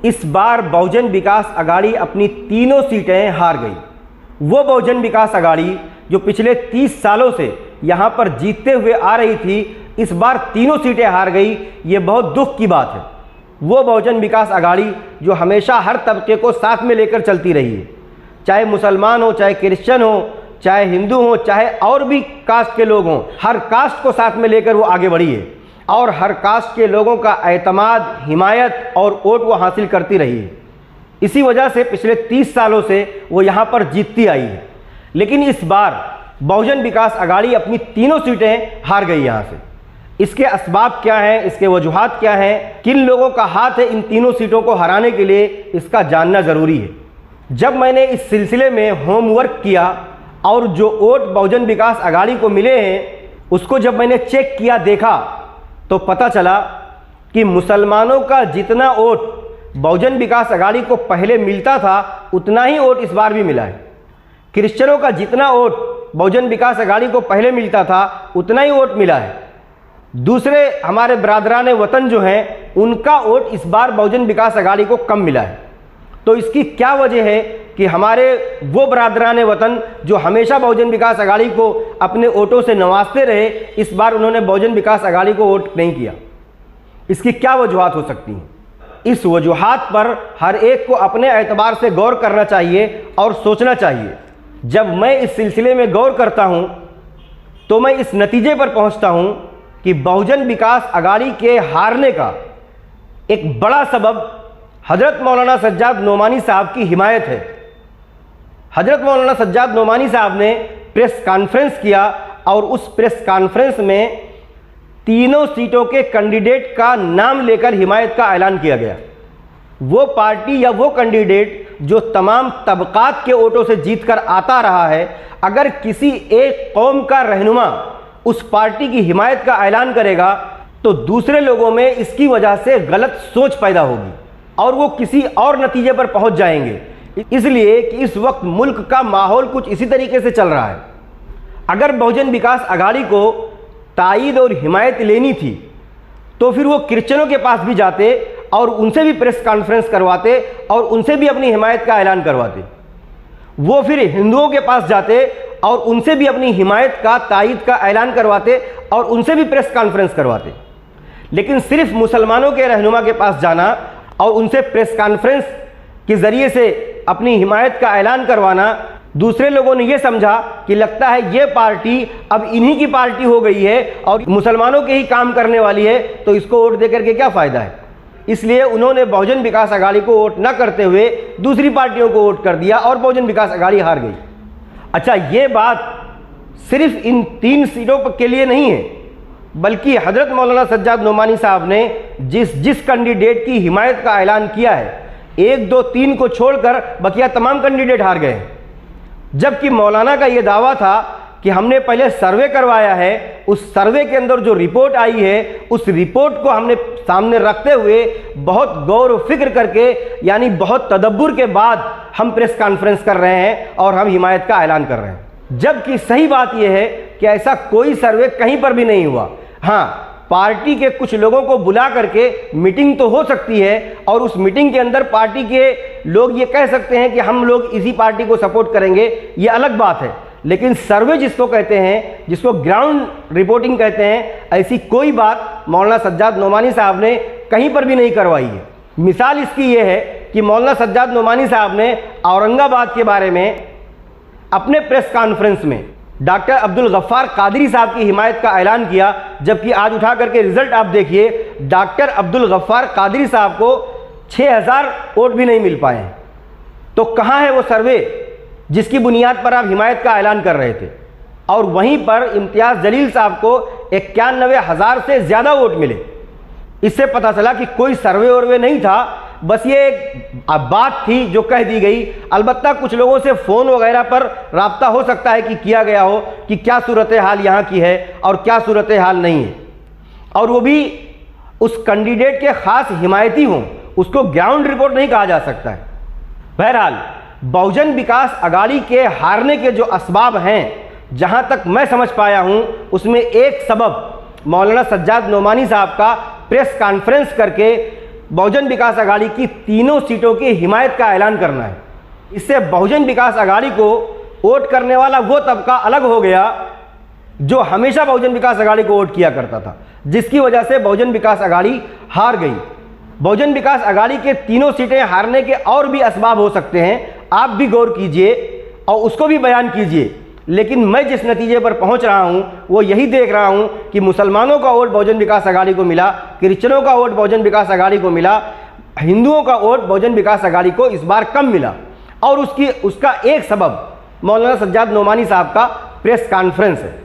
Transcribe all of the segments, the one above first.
इस बार बहुजन विकास अघाड़ी अपनी तीनों सीटें हार गई। वो बहुजन विकास अघाड़ी जो पिछले 30 सालों से यहाँ पर जीतते हुए आ रही थी, इस बार तीनों सीटें हार गई। ये बहुत दुख की बात है। वो बहुजन विकास अघाड़ी जो हमेशा हर तबके को साथ में लेकर चलती रही है, चाहे मुसलमान हो, चाहे क्रिश्चियन हो, चाहे हिंदू हो, चाहे और भी कास्ट के लोग हों, हर कास्ट को साथ में लेकर वो आगे बढ़ी है और हर कास्ट के लोगों का एतमाद, हिमायत और वोट वो हासिल करती रही है। इसी वजह से पिछले 30 सालों से वो यहाँ पर जीतती आई है। लेकिन इस बार बहुजन विकास अघाड़ी अपनी तीनों सीटें हार गई यहाँ से। इसके असबाब क्या हैं, इसके वजूहात क्या हैं, किन लोगों का हाथ है इन तीनों सीटों को हराने के लिए, इसका जानना ज़रूरी है। जब मैंने इस सिलसिले में होमवर्क किया और जो वोट बहुजन विकास अघाड़ी को मिले हैं उसको जब मैंने चेक किया, देखा, तो पता चला कि मुसलमानों का जितना वोट बहुजन विकास अघाड़ी को पहले मिलता था उतना ही वोट इस बार भी मिला है। क्रिश्चियनों का जितना वोट बहुजन विकास अघाड़ी को पहले मिलता था उतना ही वोट मिला है। दूसरे हमारे बरादरान वतन जो हैं उनका वोट इस बार बहुजन विकास अघाड़ी को कम मिला है। तो इसकी क्या वजह है कि हमारे वो बरादरान वतन जो हमेशा बहुजन विकास अघाड़ी को अपने वोटों से नवाजते रहे, इस बार उन्होंने बहुजन विकास अघाड़ी को वोट नहीं किया? इसकी क्या वजूहात हो सकती हैं? इस वजूहात पर हर एक को अपने एतबार से गौर करना चाहिए और सोचना चाहिए। जब मैं इस सिलसिले में गौर करता हूं तो मैं इस नतीजे पर पहुंचता हूं कि बहुजन विकास अघाड़ी के हारने का एक बड़ा सबब हज़रत मौलाना सज्जाद नोमानी साहब की हिमायत है। हज़रत मौलाना सज्जाद नोमानी साहब ने प्रेस कॉन्फ्रेंस किया और उस प्रेस कॉन्फ्रेंस में तीनों सीटों के कैंडिडेट का नाम लेकर हिमायत का ऐलान किया गया। वो पार्टी या वो कैंडिडेट जो तमाम तबकात के वोटों से जीतकर आता रहा है, अगर किसी एक कौम का रहनुमा उस पार्टी की हिमायत का ऐलान करेगा तो दूसरे लोगों में इसकी वजह से गलत सोच पैदा होगी और वो किसी और नतीजे पर पहुंच जाएंगे। इसलिए कि इस वक्त मुल्क का माहौल कुछ इसी तरीके से चल रहा है। अगर बहुजन विकास अघाड़ी को तायीद और हिमायत लेनी थी तो फिर वो क्रिश्चियनों के पास भी जाते और उनसे भी प्रेस कॉन्फ्रेंस करवाते और उनसे भी अपनी हिमायत का ऐलान करवाते। वो फिर हिंदुओं के पास जाते और उनसे भी अपनी हिमायत का, तायीद का ऐलान करवाते और उनसे भी प्रेस कॉन्फ्रेंस करवाते। लेकिन सिर्फ मुसलमानों के रहनुमा के पास जाना और उनसे प्रेस कॉन्फ्रेंस के ज़रिए से अपनी हिमायत का ऐलान करवाना, दूसरे लोगों ने यह समझा कि लगता है ये पार्टी अब इन्हीं की पार्टी हो गई है और मुसलमानों के ही काम करने वाली है, तो इसको वोट दे करके क्या फ़ायदा है। इसलिए उन्होंने बहुजन विकास अघाड़ी को वोट न करते हुए दूसरी पार्टियों को वोट कर दिया और बहुजन विकास अघाड़ी हार गई। अच्छा, ये बात सिर्फ इन 3 सीटों के लिए नहीं है, बल्कि हज़रत मौलाना सज्जाद नोमानी साहब ने जिस कैंडिडेट की हिमायत का ऐलान किया है, 1, 2, 3 को छोड़कर बकिया तमाम कैंडिडेट हार गए। जबकि मौलाना का ये दावा था कि हमने पहले सर्वे करवाया है, उस सर्वे के अंदर जो रिपोर्ट आई है उस रिपोर्ट को हमने सामने रखते हुए बहुत गौर व फिक्र करके, यानी बहुत तदब्बुर के बाद हम प्रेस कॉन्फ्रेंस कर रहे हैं और हम हिमायत का ऐलान कर रहे हैं। जबकि सही बात यह है कि ऐसा कोई सर्वे कहीं पर भी नहीं हुआ। हाँ, पार्टी के कुछ लोगों को बुला करके मीटिंग तो हो सकती है और उस मीटिंग के अंदर पार्टी के लोग ये कह सकते हैं कि हम लोग इसी पार्टी को सपोर्ट करेंगे, ये अलग बात है। लेकिन सर्वे जिसको कहते हैं, जिसको ग्राउंड रिपोर्टिंग कहते हैं, ऐसी कोई बात मौलाना सज्जाद नोमानी साहब ने कहीं पर भी नहीं करवाई है। मिसाल इसकी ये है कि मौलाना सज्जाद नोमानी साहब ने औरंगाबाद के बारे में अपने प्रेस कॉन्फ्रेंस में डॉक्टर अब्दुल गफ्फार कादरी साहब की हिमायत का ऐलान किया, जबकि आज उठा करके रिजल्ट आप देखिए, डॉक्टर अब्दुल गफ्फार कादरी साहब को 6000 वोट भी नहीं मिल पाए। तो कहाँ है वो सर्वे जिसकी बुनियाद पर आप हिमायत का ऐलान कर रहे थे? और वहीं पर इम्तियाज़ जलील साहब को 91,000 से ज़्यादा वोट मिले। इससे पता चला कि कोई सर्वे वर्वे नहीं था, बस ये एक बात थी जो कह दी गई। अलबत्ता कुछ लोगों से फ़ोन वगैरह पर राब्ता हो सकता है कि किया गया हो कि क्या सूरत हाल यहाँ की है और क्या सूरत हाल नहीं है, और वो भी उस कैंडिडेट के ख़ास हिमायती हों, उसको ग्राउंड रिपोर्ट नहीं कहा जा सकता है। बहरहाल, बहुजन विकास अघाड़ी के हारने के जो असबाब हैं, जहाँ तक मैं समझ पाया हूँ, उसमें एक सबब मौलाना सज्जाद नोमानी साहब का प्रेस कॉन्फ्रेंस करके बहुजन विकास आघाड़ी की तीनों सीटों की हिमायत का ऐलान करना है। इससे बहुजन विकास आघाड़ी को वोट करने वाला वो तबका अलग हो गया जो हमेशा बहुजन विकास आघाड़ी को वोट किया करता था, जिसकी वजह से बहुजन विकास आघाड़ी हार गई। बहुजन विकास आघाड़ी के तीनों सीटें हारने के और भी असबाब हो सकते हैं, आप भी गौर कीजिए और उसको भी बयान कीजिए। लेकिन मैं जिस नतीजे पर पहुंच रहा हूं वो यही देख रहा हूं कि मुसलमानों का वोट बहुजन विकास आघाड़ी को मिला, क्रिश्चियनों का वोट बहुजन विकास आघाड़ी को मिला, हिंदुओं का वोट बहुजन विकास आघाड़ी को इस बार कम मिला। और उसका एक सबब मौलाना सज्जाद नोमानी साहब का प्रेस कॉन्फ्रेंस है।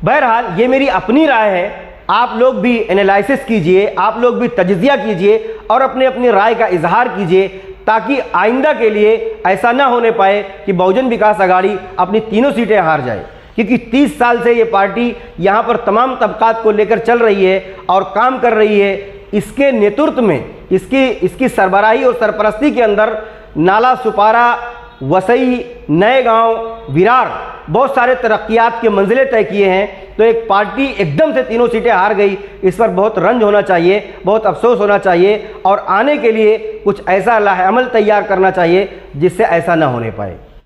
बहरहाल ये मेरी अपनी राय है, आप लोग भी एनालिसिस कीजिए, आप लोग भी तजज़िया कीजिए और अपने अपनी राय का इजहार कीजिए, ताकि आइंदा के लिए ऐसा ना होने पाए कि बहुजन विकास आघाड़ी अपनी तीनों सीटें हार जाए। क्योंकि 30 साल से ये पार्टी यहाँ पर तमाम तबकात को लेकर चल रही है और काम कर रही है। इसके नेतृत्व में, इसकी सरबराही और सरपरस्ती के अंदर नाला सुपारा, वसई, नए गांव, विरार बहुत सारे तरक्कियात के मंजिलें तय किए हैं। तो एक पार्टी एकदम से तीनों सीटें हार गई, इस पर बहुत रंज होना चाहिए, बहुत अफसोस होना चाहिए और आने के लिए कुछ ऐसा लाहेअमल तैयार करना चाहिए जिससे ऐसा ना होने पाए।